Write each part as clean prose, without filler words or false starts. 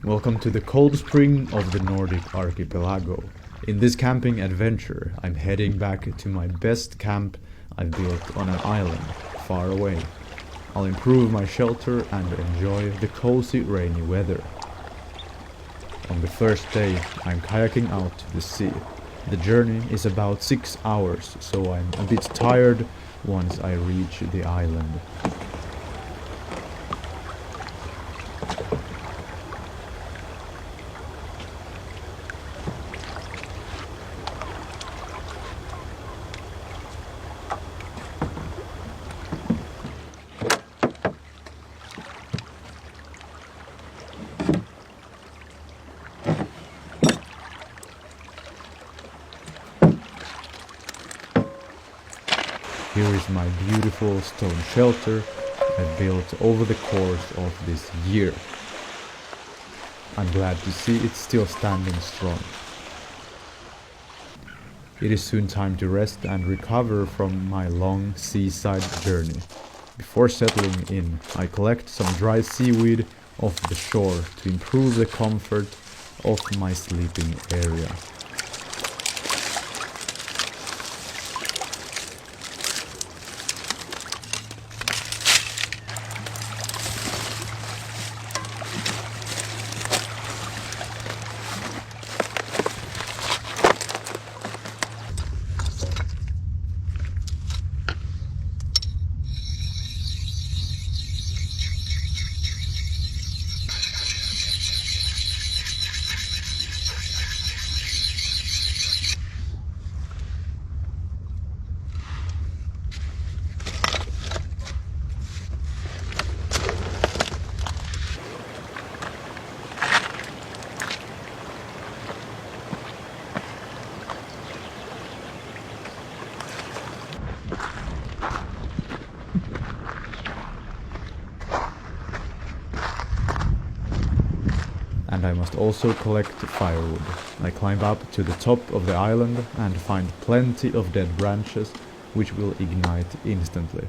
Welcome to the cold spring of the Nordic archipelago. In this camping adventure, I'm heading back to my best camp I've built on an island, far away. I'll improve my shelter and enjoy the cozy rainy weather. On the first day, I'm kayaking out to the sea. The journey is about 6 hours, so I'm a bit tired once I reach the island. Here is my beautiful stone shelter I built over the course of this year. I'm glad to see it's still standing strong. It is soon time to rest and recover from my long seaside journey. Before settling in, I collect some dry seaweed off the shore to improve the comfort of my sleeping area. And I must also collect firewood. I climb up to the top of the island and find plenty of dead branches, which will ignite instantly.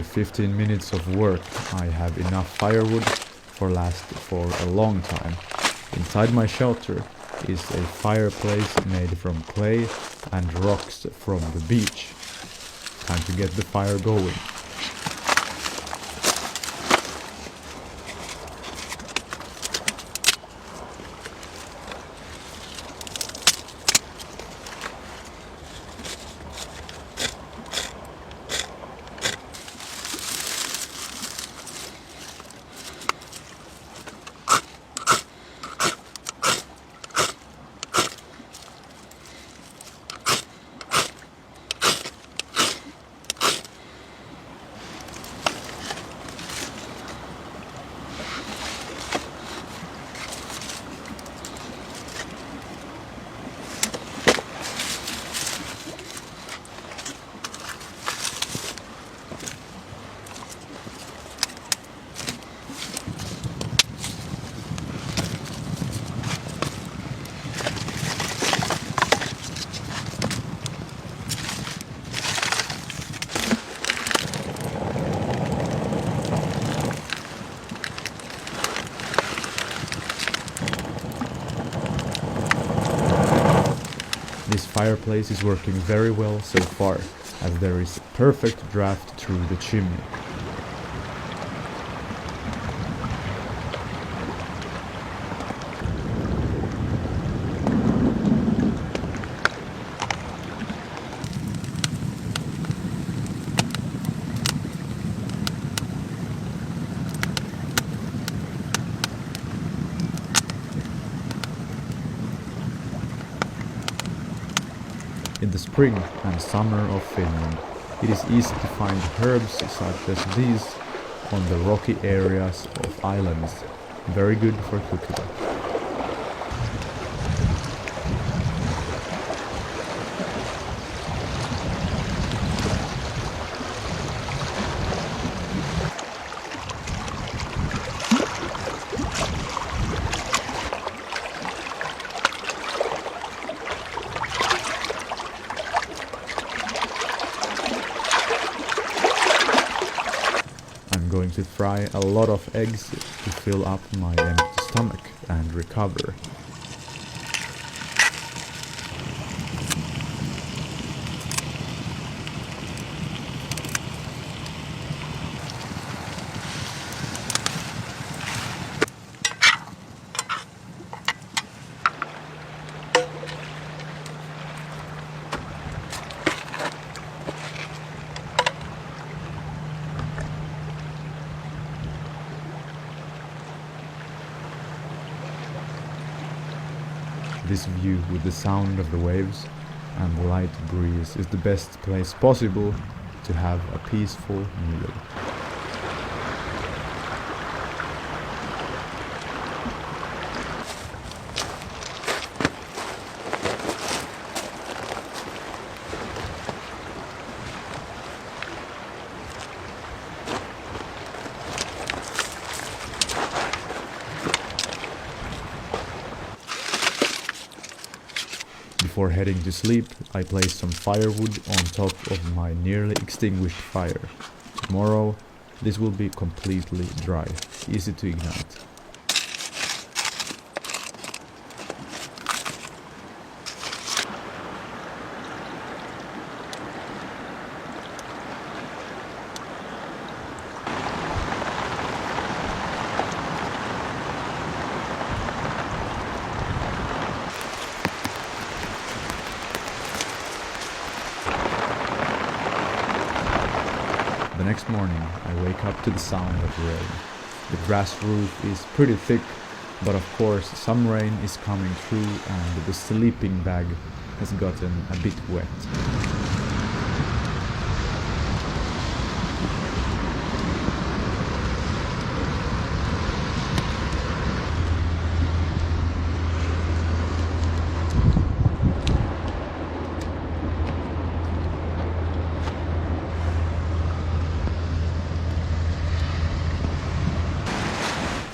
15 minutes of work, I have enough firewood last for a long time. Inside my shelter is a fireplace made from clay and rocks from the beach. Time to get the fire going. This fireplace is working very well so far, as there is perfect draft through the chimney. In the spring and summer of Finland, it is easy to find herbs such as these on the rocky areas of islands, very good for cooking. Going to fry a lot of eggs to fill up my empty stomach and recover. This view with the sound of the waves and the light breeze is the best place possible to have a peaceful meal. Before heading to sleep, I place some firewood on top of my nearly extinguished fire. Tomorrow, this will be completely dry, easy to ignite. The next morning, I wake up to the sound of rain. The grass roof is pretty thick, but of course some rain is coming through and the sleeping bag has gotten a bit wet.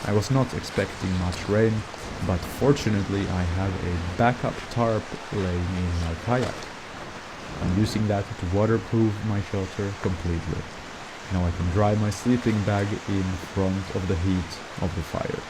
I was not expecting much rain, but fortunately I have a backup tarp laying in my kayak. I'm using that to waterproof my shelter completely. Now I can dry my sleeping bag in front of the heat of the fire.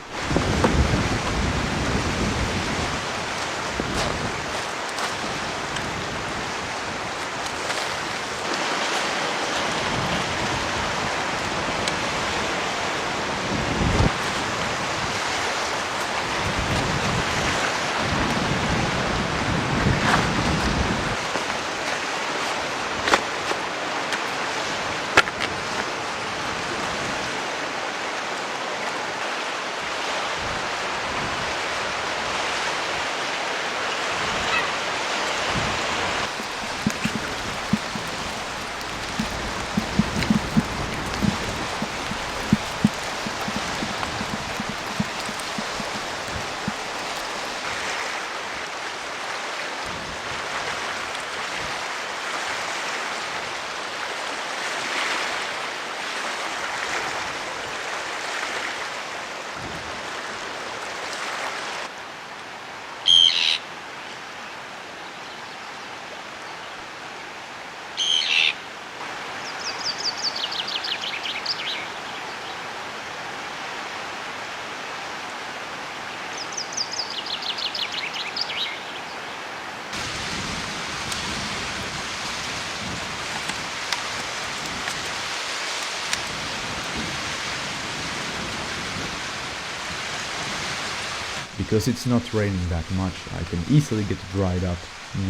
Because it's not raining that much, I can easily get dried up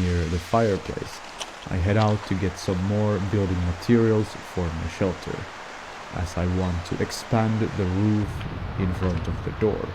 near the fireplace. I head out to get some more building materials for my shelter, as I want to expand the roof in front of the door.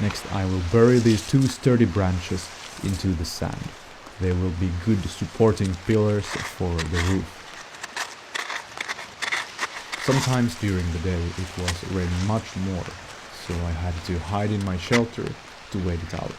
Next, I will bury these two sturdy branches into the sand. They will be good supporting pillars for the roof. Sometimes during the day it was raining much more, so I had to hide in my shelter to wait it out.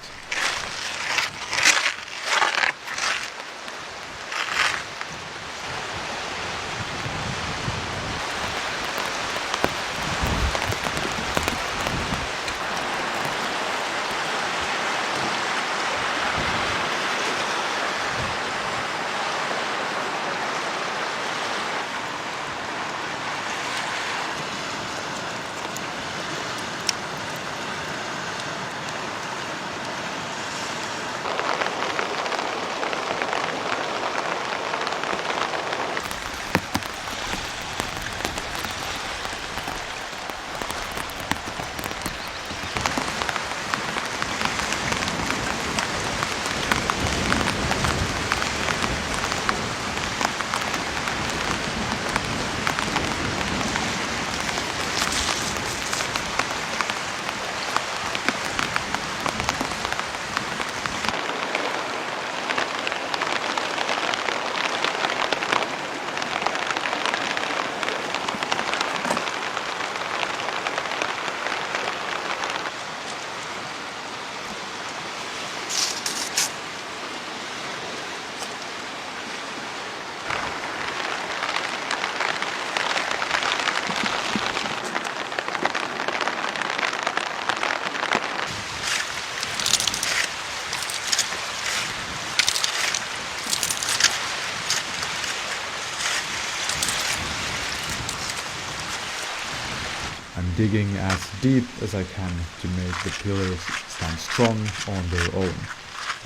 digging as deep as I can to make the pillars stand strong on their own.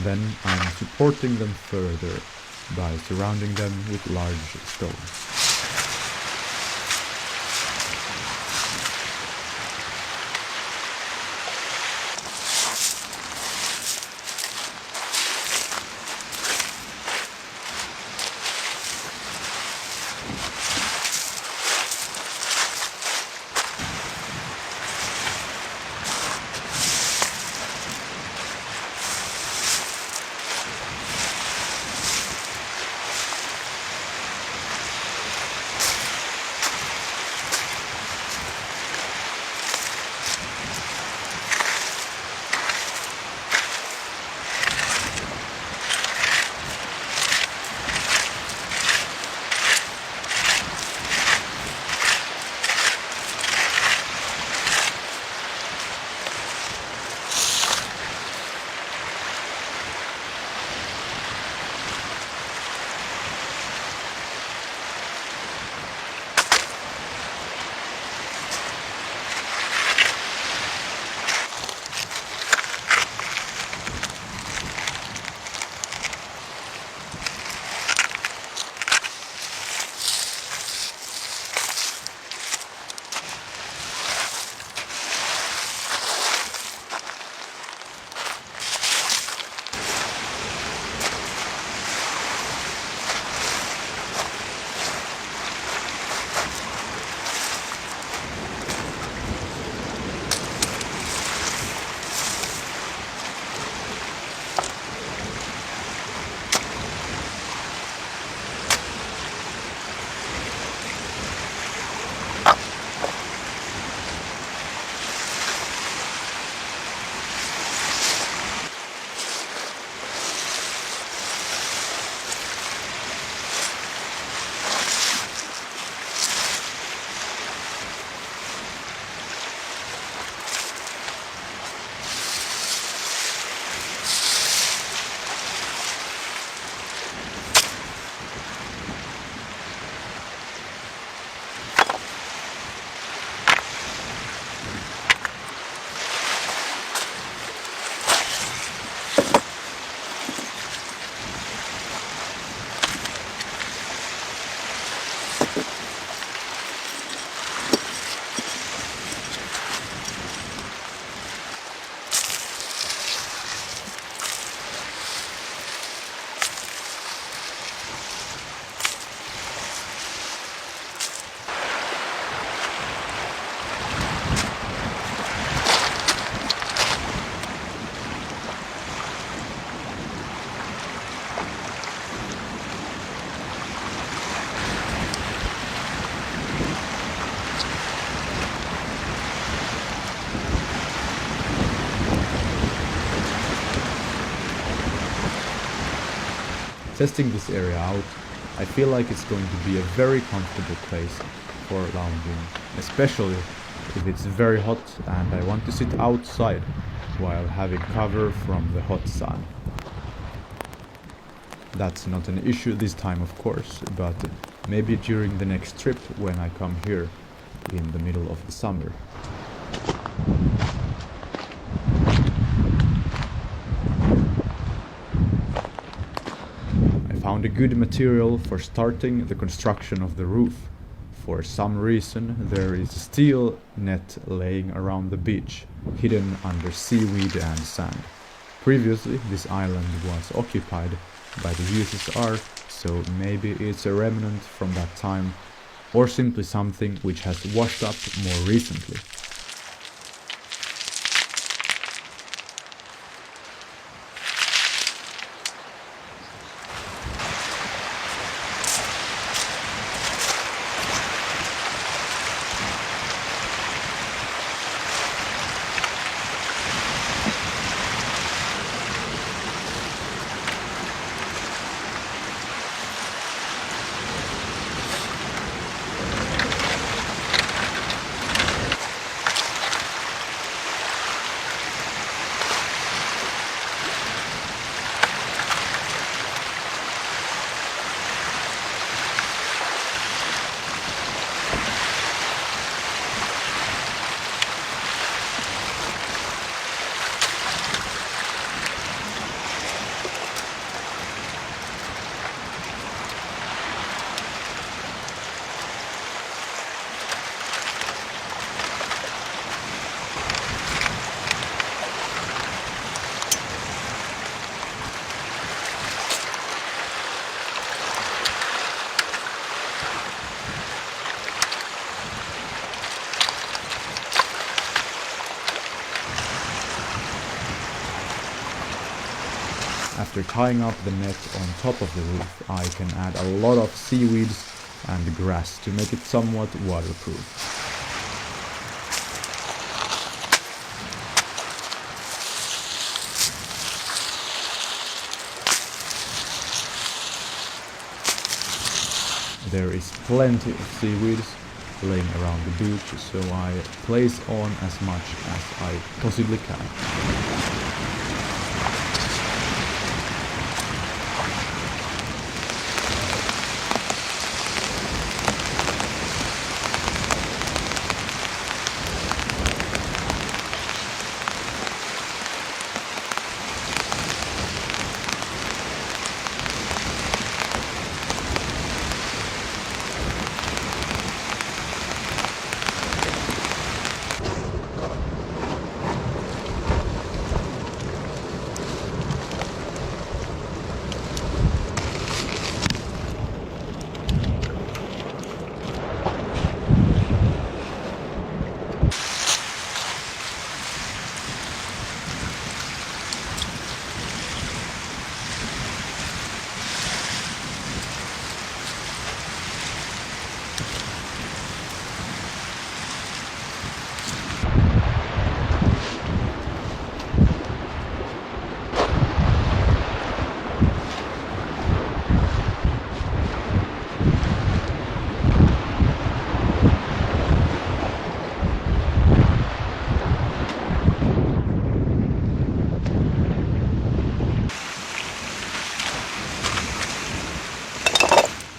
Then I'm supporting them further by surrounding them with large stones. Testing this area out, I feel like it's going to be a very comfortable place for lounging, especially if it's very hot and I want to sit outside while having cover from the hot sun. That's not an issue this time, of course, but maybe during the next trip when I come here in the middle of the summer. Found a good material for starting the construction of the roof. For some reason there is a steel net laying around the beach, hidden under seaweed and sand. Previously this island was occupied by the USSR, so maybe it's a remnant from that time, or simply something which has washed up more recently. After tying up the net on top of the roof, I can add a lot of seaweeds and grass to make it somewhat waterproof. There is plenty of seaweeds laying around the beach, so I place on as much as I possibly can.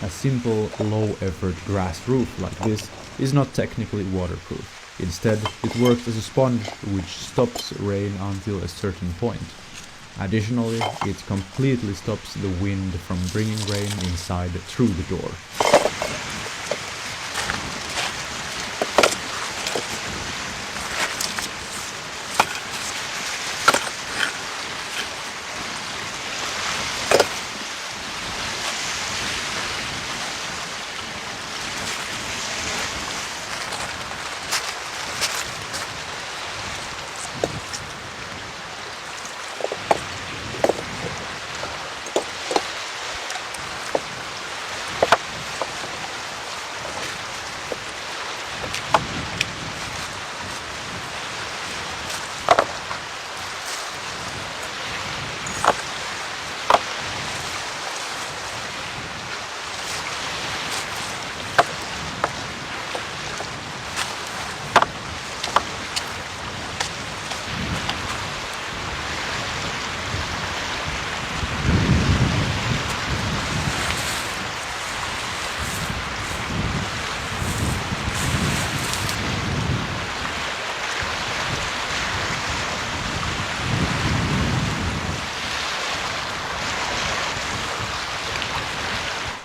A simple, low-effort grass roof like this is not technically waterproof. Instead, it works as a sponge which stops rain until a certain point. Additionally, it completely stops the wind from bringing rain inside through the door.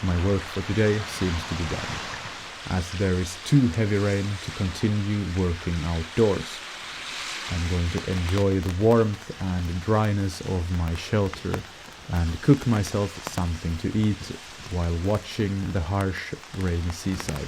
My work for today seems to be done, as there is too heavy rain to continue working outdoors. I'm going to enjoy the warmth and dryness of my shelter and cook myself something to eat while watching the harsh, rainy seaside.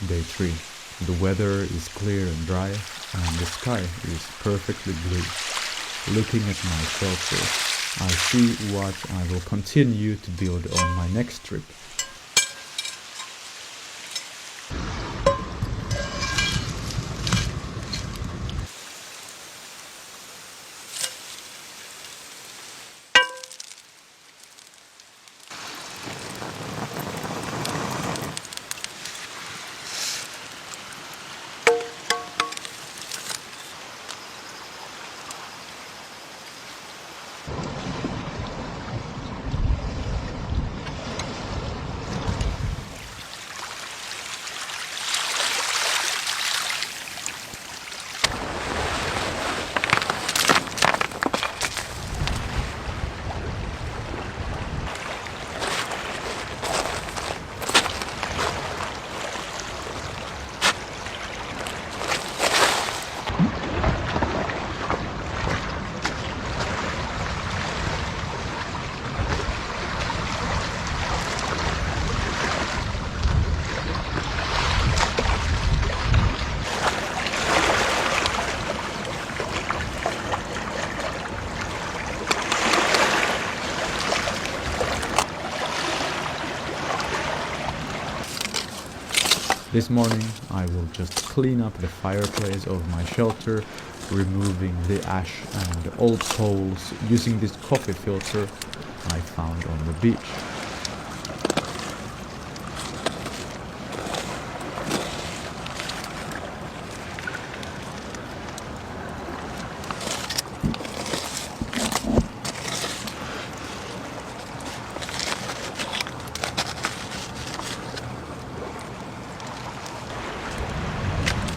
Day 3. The weather is clear and dry, and the sky is perfectly blue. Looking at my shelter, I see what I will continue to build on my next trip. This morning I will just clean up the fireplace of my shelter, removing the ash and old coals using this coffee filter I found on the beach.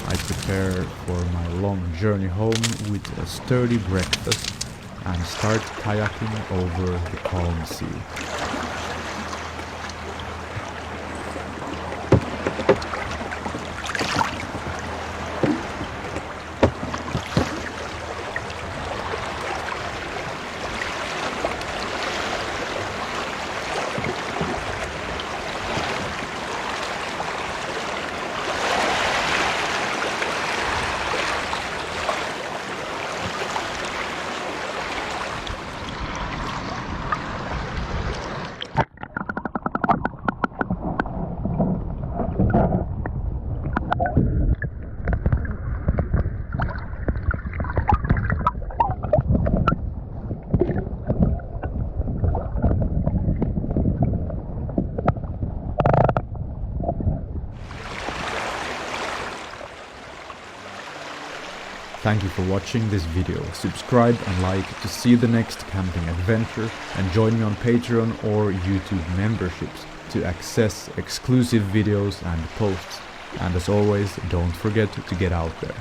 I prepare for my long journey home with a sturdy breakfast and start kayaking over the calm sea. Thank you for watching this video. Subscribe and like to see the next camping adventure, and join me on Patreon or YouTube memberships to access exclusive videos and posts. And as always, don't forget to get out there.